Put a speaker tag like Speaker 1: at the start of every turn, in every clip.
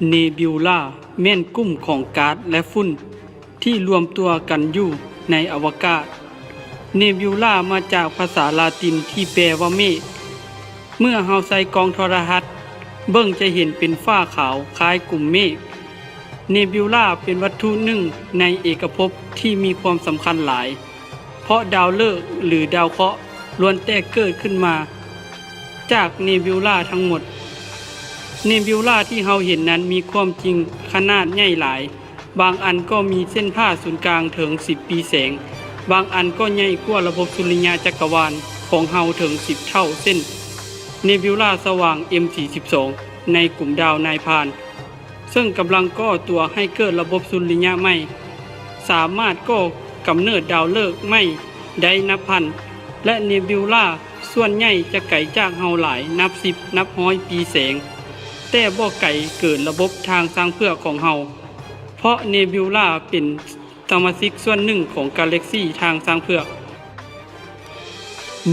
Speaker 1: เนบิวลาแม่นกลุ่มของก๊าซและฝุ่นที่รวมตัวกันอยู่ในอวกาศเนบิวลามาจากภาษาลาตินที่แปลว่าเมฆเมื่อเฮาใส่กล้องโทรทัศน์เบิ่งจะเห็นเป็นฟ้าขาวคล้ายกลุ่มเมฆเนบิวลาเป็นวัตถุหนึ่งในเอกภพที่มีความสำคัญหลายเพราะดาวฤกษ์หรือดาวเคราะห์ล้วนแต่เกิดขึ้นมาจากเนบิวลาทั้งหมดเนบิวลาที่เฮาเห็นนั้นมีความจริงขนาดใหญ่หลายบางอันก็มีเส้นผ่าศูนย์กลางถึง10ปีแสงบางอันก็ใหญ่กว่าระบบสุริยะจักรวาลของเฮาถึง10เท่าเส้นเนบิวลาสว่าง M42 ในกลุ่มดาวนายพรานซึ่งกำลังก่อตัวให้เกิดระบบสุริยะใหม่สามารถก่อกำเนิดดาวฤกษ์ใหม่ได้นับพันและเนบิวลาส่วนใหญ่จะไกลจากเฮาหลายนับ10นับร้อยปีแสงแต่บ่ไกลเกินระบบทางสร้างเพื่อของเฮาเพราะเนบิวลาเป็นสมาชิกส่วนหนึ่งของกาแล็กซี่ทางสร้างเพื่อ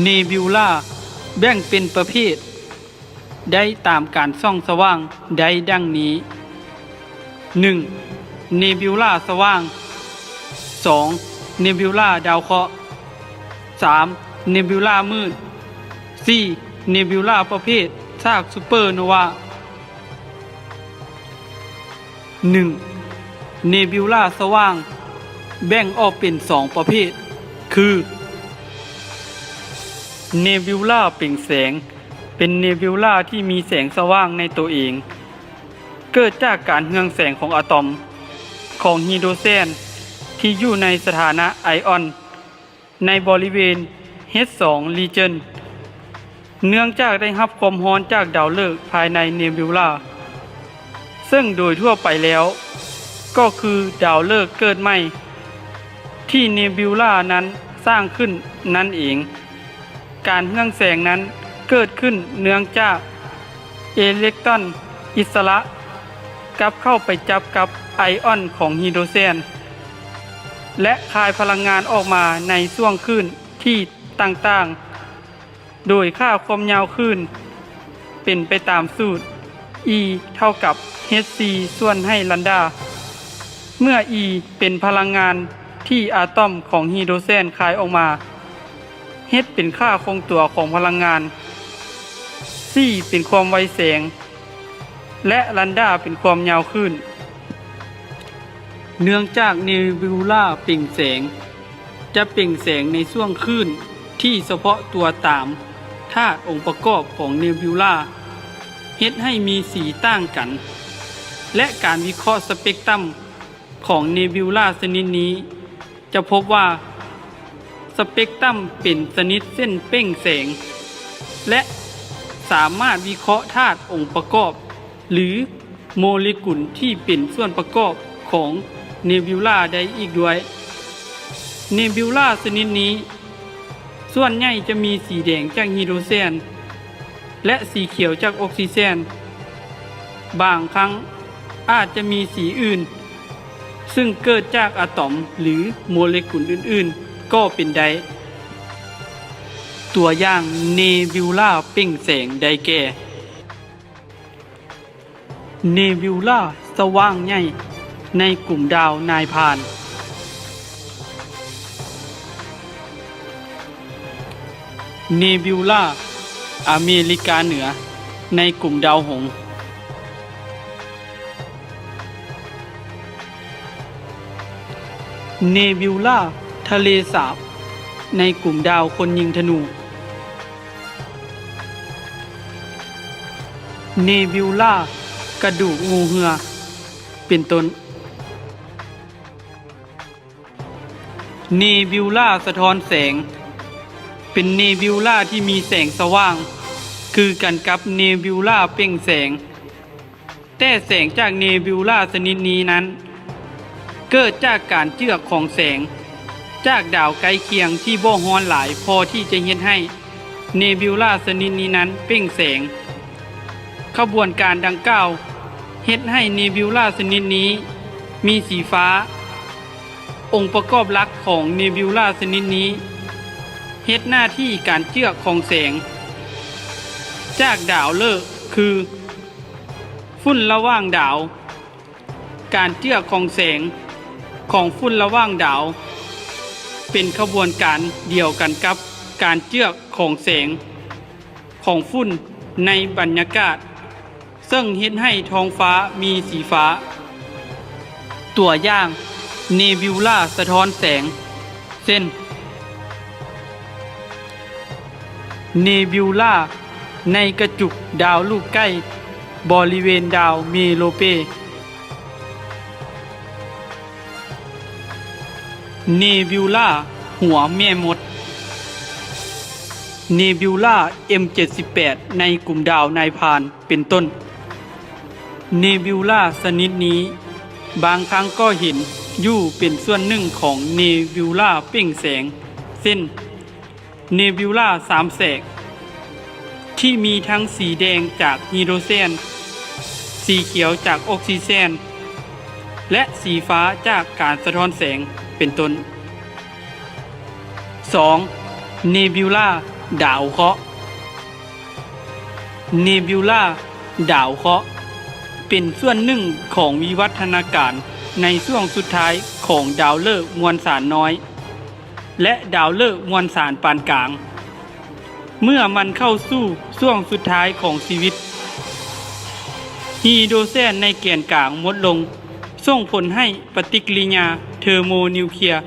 Speaker 1: เนบิวลาแบ่งเป็นประเภทได้ตามการส่องสว่างได้ดังนี้ 1. เนบิวลาสว่าง 2. เนบิวลาดาวเคราะห์ 3. เนบิวลามืด 4. เนบิวลาประเภทซากซูเปอร์โนวา 1. เนบิวลาสว่างแบ่งออกเป็น2ประเภทคือเนบิวลาเปล่งแสงเป็นเนบิวลาที่มีแสงสว่างในตัวเองเกิดจากการเรืองแสงของอะตอมของไฮโดรเจนที่อยู่ในสถานะไอออนในบริเวณ H2 region เนื่องจากได้รับความร้อนจากดาวฤกษ์ภายในเนบิวลาซึ่งโดยทั่วไปแล้วก็คือดาวฤกษ์เกิดใหม่ที่เนบิวลานั้นสร้างขึ้นนั่นเองการเรืองแสงนั้นเกิดขึ้นเนื่องจากอิเล็กตรอนอิสระกลับเข้าไปจับกับไอออนของไฮโดรเจนและคายพลังงานออกมาในช่วงคลื่นที่ต่างๆโดยค่าความยาวคลื่นเป็นไปตามสูตร E เท่ากับ hc ส่วนให้ลัมดาเมื่อ E เป็นพลังงานที่อะตอมของไฮโดรเจนคายออกมา H เป็นค่าคงตัวของพลังงาน C เป็นความไวแสงและลัมดาเป็นความยาวคลื่นเนื่องจากเนบิวลาเปล่งแสงจะเปล่งแสงในช่วงคลื่นที่เฉพาะตัวตามธาตุองค์ประกอบของเนบิวลาเฮ็ดให้มีสีต่างกันและการวิเคราะห์สเปกตรัมของเนบิวลาชนิดนี้จะพบว่าสเปกตรัมเป็นชนิดเส้นเป้งแสงและสามารถวิเคราะห์ธาตุองค์ประกอบหรือโมเลกุลที่เป็นส่วนประกอบของเนบิวลาได้อีกด้วยเนบิวลาชนิดนี้ส่วนใหญ่จะมีสีแดงจากไฮโดรเจนและสีเขียวจากออกซิเจนบางครั้งอาจจะมีสีอื่นซึ่งเกิดจากอะตอมหรือโมเลกุลอื่นๆก็เป็นได้ตัวอย่างเนบิวลาเปล่งแสงได้แก่เนบิวลาสว่างใหญ่ในกลุ่มดาวนายพรานเนบิวลาอเมริกาเหนือในกลุ่มดาวหงส์เนบิวลาทะเลสาบในกลุ่มดาวคนยิงธนูเนบิวลากระดูกงูเหือเป็นต้นเนบิวลาสะท้อนแสงเป็นเนบิวลาที่มีแสงสว่างคือกันกับเนบิวลาเปล่งแสงแต่แสงจากเนบิวลาชนิดนี้นั้นเกิดจากการเจือกของแสงจากดาวใกล้เคียงที่บ่ร้อนหลายพอที่จะเฮ็ดให้เนบิวลาชนิดนี้นั้นเปล่งแสงขบวนการดังกล่าวเฮ็ดให้เนบิวลาชนิดนี้มีสีฟ้าองค์ประกอบหลักของเนบิวลาชนิดนี้เฮ็ดหน้าที่การเจือกของแสงจากดาวฤกษ์คือ ฝุ่นระหว่างดาวการเจือของแสงของฝุ่นระหว่างดาวเป็นขบวนการเดียวกันกับการเจือของแสงของฝุ่นในบรรยากาศซึ่งเฮ็ดให้ท้องฟ้ามีสีฟ้าตัวอย่างเนบิวลาสะท้อนแสงเช่นเนบิวลาในกระจุกดาวลูกใกล้บริเวณดาวเมโลเปเนบิวลาหัวแม่มดเนบิวลา M78 ในกลุ่มดาวนายพรานเป็นต้นเนบิวลาชนิดนี้บางครั้งก็เห็นอยู่เป็นส่วนหนึ่งของเนบิวลาเปล่งแสงเช่นเนบิวลาสามแสกที่มีทั้งสีแดงจากฮีโดรเจนสีเขียวจากออกซิเจนและสีฟ้าจากการสะท้อนแสงเป็นต้น 2. เนบิวลาดาวเคราะห์เนบิวลาดาวเคราะห์เป็นส่วนหนึ่งของวิวัฒนาการในช่วงสุดท้ายของดาวฤกษ์มวลสารน้อยและดาวฤกษ์มวลสารปานกลางเมื่อมันเข้าสู่ช่วงสุดท้ายของชีวิตฮีโดรเจนในแกนกลางลดลงส่งผลให้ปฏิกิริยาเทอร์โมนิวเคลียร์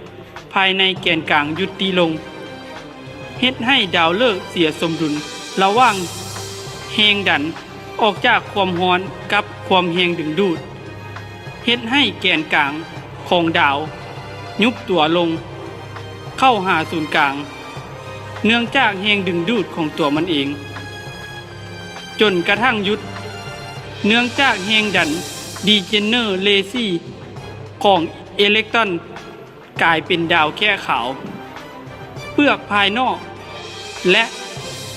Speaker 1: ภายในแกนกลางยุติลงเฮ็ดให้ดาวฤกษ์เสียสมดุลระหว่างแรงดันออกจากความร้อนกับความแรงดึงดูดเฮ็ดให้แกนกลางของดาวยุบตัวลงเข้าหาศูนย์กลางเนื่องจากแรงดึงดูดของตัวมันเองจนกระทั่งหยุดเนื่องจากแรงดันดีเจเนอร์เลซี่ของอิเล็กตรอนกลายเป็นดาวแค่ขาวเปลือกภายนอกและ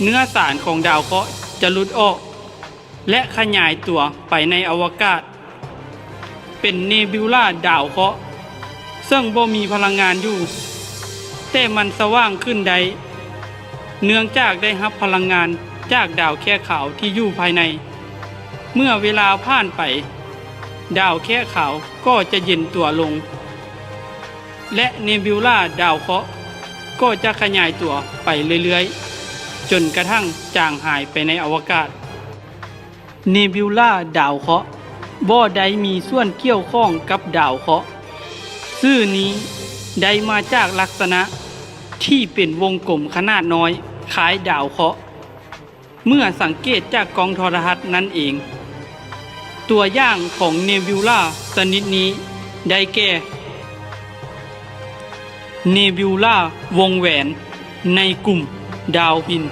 Speaker 1: เนื้อสารของดาวเคราะห์จะหลุดออกและขยายตัวไปในอวกาศเป็นเนบิวลาดาวเคราะห์ซึ่งบ่มีพลังงานอยู่แต่มันสว่างขึ้นได้เนื่องจากได้รับพลังงานจากดาวแค่ขาวที่อยู่ภายในเมื่อเวลาผ่านไปดาวแค่ขาวก็จะเย็นตัวลงและเนบิวลาดาวเคราะห์ก็จะขยายตัวไปเรื่อยๆจนกระทั่งจางหายไปในอวกาศเนบิวลาดาวเคราะห์บ่ได้มีส่วนเกี่ยวข้องกับดาวเคราะห์ชื่อนี้ได้มาจากลักษณะที่เป็นวงกลมขนาดน้อยคล้ายดาวเคราะห์เมื่อสังเกตจากกล้องโทรทัศน์นั่นเองตัวอย่างของเนบิวลาชนิดนี้ได้แก่เนบิวลาวงแหวนในกลุ่มดาวหิน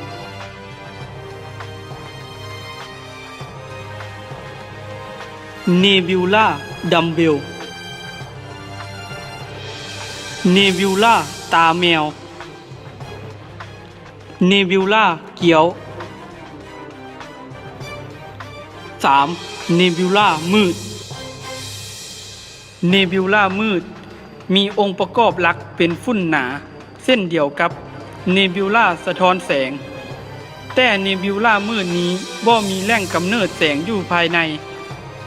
Speaker 1: เนบิวลาดัมเบลเนบิวลาตาแมวเนบิวลาเขียว 3. เนบิวลามืดเนบิวลามืดมีองค์ประกอบหลักเป็นฝุ่นหนาเส้นเดียวกับเนบิวลาสะท้อนแสงแต่เนบิวลามืดนี้บ่มีแหล่งกำเนิดแสงอยู่ภายใน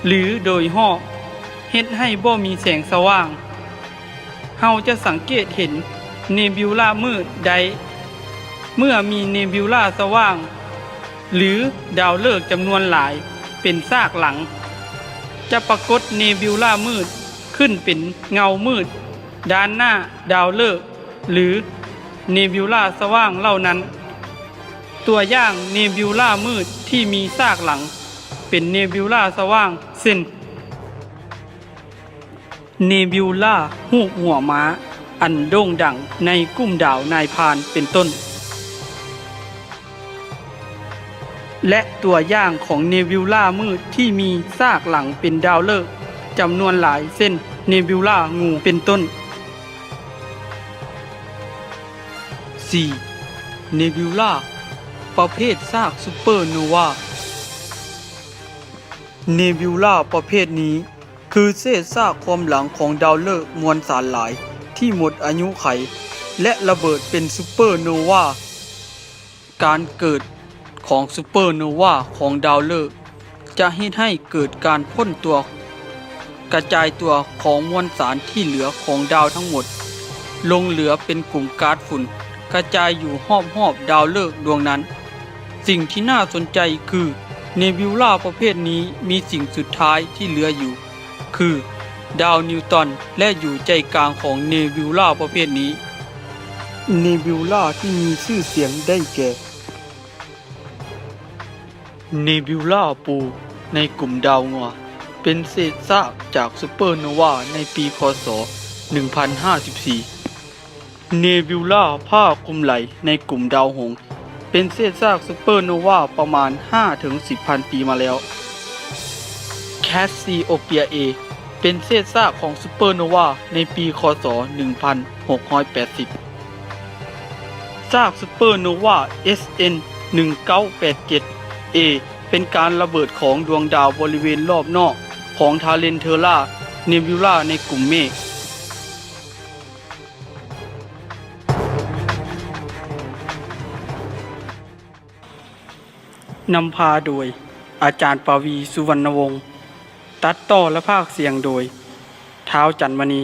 Speaker 1: หรือโดยรอบเฮ็ดให้บ่มีแสงสว่างเฮาจะสังเกตเห็นเนบิวลามืดใดเมื่อมีเนบิวลาสว่างหรือดาวฤกษ์จำนวนหลายเป็นซากหลังจะปรากฏเนบิวลามืดขึ้นเป็นเงามืดด้านหน้าดาวฤกษ์หรือเนบิวลาสว่างเหล่านั้นตัวอย่างเนบิวลามืดที่มีซากหลังเป็นเนบิวลาสว่างเช่นเนบิวลาหูกหัวม้าอันโด่งดังในกลุ่มดาวนายพรานเป็นต้นและตัวอย่างของเนบิวลามืดที่มีซากหลังเป็นดาวฤกษ์จำนวนหลายเช่นเนบิวลางูเป็นต้น 4. เนบิวลาประเภทซากซูเปอร์โนวาเนบิวลาประเภทนี้คือเศษซากความหลังของดาวฤกษ์มวลสารหลายที่หมดอายุไขและระเบิดเป็นซูเปอร์โนวาการเกิดของซูเปอร์โนวาของดาวฤกษ์ จะเฮ็ดให้เกิดการพ่นตัวกระจายตัวของมวลสารที่เหลือของดาวทั้งหมดลงเหลือเป็นกลุ่มก๊าซฝุ่นกระจายอยู่รอบๆดาวฤกษ์ดวงนั้น สิ่งที่น่าสนใจคือเนบิวลาประเภทนี้มีสิ่งสุดท้ายที่เหลืออยู่คือดาวนิวตันและอยู่ใจกลางของเนบิวลาประเภทนี้เนบิวลาที่มีชื่อเสียงได้แก่เนบิวลาปูในกลุ่มดาวงัวเป็นเศษซากจากซูเปอร์โนวาในปีค.ศ. 1054 เนบิวลาผ้าคลุมไหลในกลุ่มดาวหงส์เป็นเศษซากซูเปอร์โนวาประมาณ 5-10,000 ปีมาแล้วแคสซิโอเปียเอเป็นเศษซากของซูเปอร์โนวาในปีค.ศ. 1680 ซากซูเปอร์โนวา SN 1987A เป็นการระเบิดของดวงดาวบริเวณรอบนอกของทาเลนเทอร่าเนบิวลาในกลุ่มเมฆนำพาโดยอาจารย์ปวี สุวรรณวงศ์ตัดต่อและภาคเสียงโดยท้าวจันทมณี